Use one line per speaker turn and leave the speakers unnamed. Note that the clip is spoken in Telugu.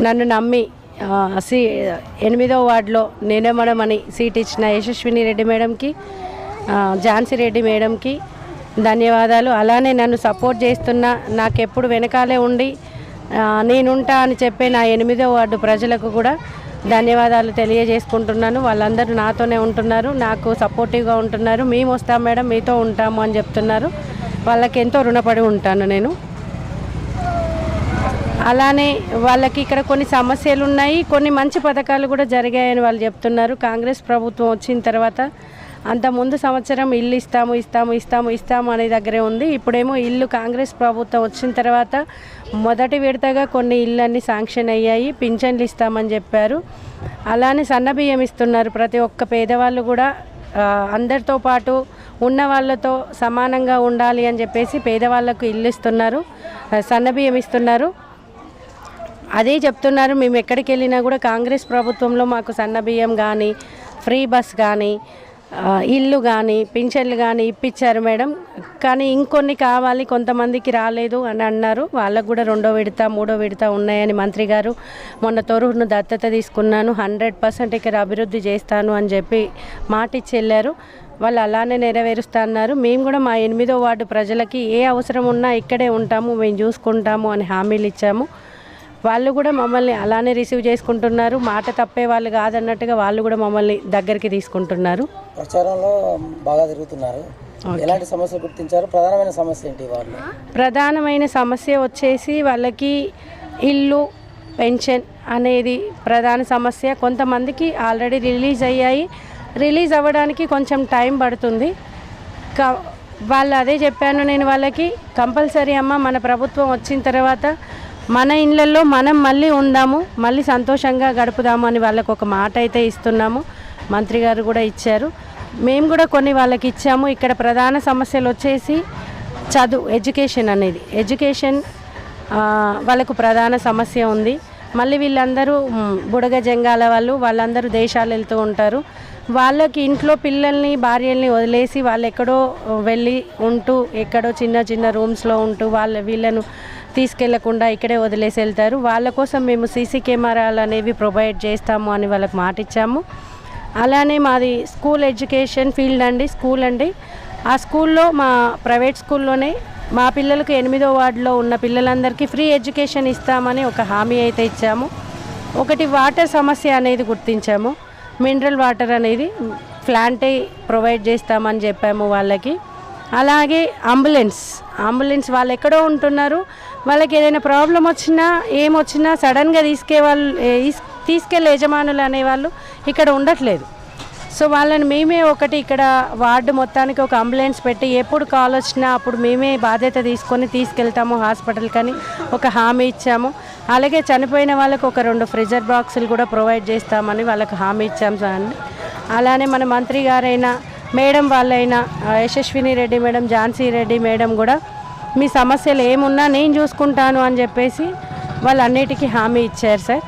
నన్ను నమ్మి సి 8వ వార్డులో నిలబడమని సీట్ ఇచ్చిన యశస్విని రెడ్డి మేడంకి, ఝాన్సీ రెడ్డి మేడంకి ధన్యవాదాలు. అలానే నన్ను సపోర్ట్ చేస్తున్న, నాకెప్పుడు వెనకాలే ఉండి నేనుంటా అని చెప్పే నా 8వ వార్డు ప్రజలకు కూడా ధన్యవాదాలు తెలియజేసుకుంటున్నాను. వాళ్ళందరూ నాతోనే ఉంటున్నారు, నాకు సపోర్టివ్గా ఉంటున్నారు. మేము వస్తాం మేడం, మీతో ఉంటాము అని చెప్తున్నారు. వాళ్ళకి ఎంతో రుణపడి ఉంటాను నేను. అలానే వాళ్ళకి ఇక్కడ కొన్ని సమస్యలు ఉన్నాయి, కొన్ని మంచి పథకాలు కూడా జరిగాయని వాళ్ళు చెప్తున్నారు. కాంగ్రెస్ ప్రభుత్వం వచ్చిన తర్వాత అంత ముందు సంవత్సరం ఇల్లు ఇస్తాము అనే దగ్గరే ఉంది. ఇప్పుడేమో ఇల్లు కాంగ్రెస్ ప్రభుత్వం వచ్చిన తర్వాత మొదటి విడతగా కొన్ని ఇళ్ళన్నీ శాంక్షన్ అయ్యాయి, పింఛన్లు ఇస్తామని చెప్పారు. అలానే సన్నబియ్యం ఇస్తున్నారు. ప్రతి ఒక్క పేదవాళ్ళు కూడా అందరితో పాటు ఉన్న వాళ్ళతో సమానంగా ఉండాలి అని చెప్పేసి పేదవాళ్ళకు ఇల్లు ఇస్తున్నారు, సన్నబియ్యం ఇస్తున్నారు. అదే చెప్తున్నారు, మేము ఎక్కడికి వెళ్ళినా కూడా కాంగ్రెస్ ప్రభుత్వంలో మాకు సన్నబియ్యం కానీ, ఫ్రీ బస్ కానీ, ఇల్లు కానీ, పింఛన్లు కానీ ఇప్పించారు మేడం. కానీ ఇంకొన్ని కావాలి, కొంతమందికి రాలేదు అని అన్నారు. వాళ్ళకు కూడా 2వ విడత 3వ విడత ఉన్నాయని మంత్రి గారు మొన్న తొర్రూరును దత్తత తీసుకున్నాను, 100% ఇక్కడ అభివృద్ధి చేస్తాను అని చెప్పి మాట ఇచ్చి వెళ్ళారు. వాళ్ళు అలానే నెరవేరుస్తా అన్నారు. మేము కూడా మా 8వ వార్డు ప్రజలకి ఏ అవసరం ఉన్నా ఇక్కడే ఉంటాము, మేము చూసుకుంటాము అని హామీలు ఇచ్చాము. వాళ్ళు కూడా మమ్మల్ని అలానే రిసీవ్ చేసుకుంటున్నారు. మాట తప్పే వాళ్ళు కాదన్నట్టుగా వాళ్ళు కూడా మమ్మల్ని దగ్గరికి తీసుకుంటున్నారు.
ప్రచారంలో బాగా తిరుగుతున్నారు. ఎలాంటి సమస్యలు గుర్తించారు? ప్రధానమైన సమస్య ఏంటి వాళ్ళు?
ప్రధానమైన సమస్య వచ్చేసి వాళ్ళకి ఇల్లు, పెన్షన్ అనేది ప్రధాన సమస్య. కొంతమందికి ఆల్రెడీ రిలీజ్ అయ్యాయి, రిలీజ్ అవ్వడానికి కొంచెం టైం పడుతుంది. వాళ్ళు అదే చెప్పాను నేను వాళ్ళకి, కంపల్సరీ అమ్మ మన ప్రభుత్వం వచ్చిన తర్వాత మన ఇళ్ళల్లో మనం మళ్ళీ ఉందాము, మళ్ళీ సంతోషంగా గడుపుదాము అని వాళ్ళకు ఒక మాట అయితే ఇస్తున్నాము. మంత్రి గారు కూడా ఇచ్చారు, మేము కూడా కొన్ని వాళ్ళకి ఇచ్చాము. ఇక్కడ ప్రధాన సమస్యలు వచ్చేసి చదువు, ఎడ్యుకేషన్ వాళ్ళకు ప్రధాన సమస్య ఉంది. మళ్ళీ వీళ్ళందరూ బుడగ జంగాల వాళ్ళందరూ దేశాలు వెళ్తూ ఉంటారు. వాళ్ళకి ఇంట్లో పిల్లల్ని, భార్యల్ని వదిలేసి వాళ్ళు ఎక్కడో వెళ్ళి ఉంటూ, ఎక్కడో చిన్న రూమ్స్లో ఉంటూ వీళ్ళను తీసుకెళ్లకుండా ఇక్కడే వదిలేసి వెళ్తారు. వాళ్ళ కోసం మేము సీసీ కెమెరాలు అనేవి ప్రొవైడ్ చేస్తాము అని వాళ్ళకి మాట ఇచ్చాము. అలానే మాది స్కూల్ ఎడ్యుకేషన్ ఫీల్డ్ అండి, స్కూల్ అండి. ఆ స్కూల్లో మా ప్రైవేట్ స్కూల్లోనే మా పిల్లలకు 8వ వార్డులో ఉన్న పిల్లలందరికీ ఫ్రీ ఎడ్యుకేషన్ ఇస్తామని ఒక హామీ అయితే ఇచ్చాము. ఒకటి వాటర్ సమస్య అనేది గుర్తించాము, మినరల్ వాటర్ అనేది ప్లాంటే ప్రొవైడ్ చేస్తామని చెప్పాము వాళ్ళకి. అలాగే అంబులెన్స్ వాళ్ళు ఎక్కడో ఉంటున్నారు, వాళ్ళకి ఏదైనా ప్రాబ్లం వచ్చినా ఏమొచ్చినా సడన్గా తీసుకెళ్ళే యజమానులు అనేవాళ్ళు ఇక్కడ ఉండట్లేదు. సో వాళ్ళని మేమే ఒకటి ఇక్కడ వార్డు మొత్తానికి ఒక అంబులెన్స్ పెట్టి ఎప్పుడు కాల్ వచ్చినా అప్పుడు మేమే బాధ్యత తీసుకొని తీసుకెళ్తాము హాస్పిటల్కి అని ఒక హామీ ఇచ్చాము. అలాగే చనిపోయిన వాళ్ళకు ఒక 2 ఫ్రిజర్ బాక్సులు కూడా ప్రొవైడ్ చేస్తామని వాళ్ళకి హామీ ఇచ్చాము సార్. అలానే మన మంత్రి గారైనా మేడం వాళ్ళైనా యశస్విని రెడ్డి మేడం, ఝాన్సీ రెడ్డి మేడం కూడా మీ సమస్యలు ఏమున్నా నేను చూసుకుంటాను అని చెప్పేసి వాళ్ళు అన్నిటికీ హామీ ఇచ్చారు సార్.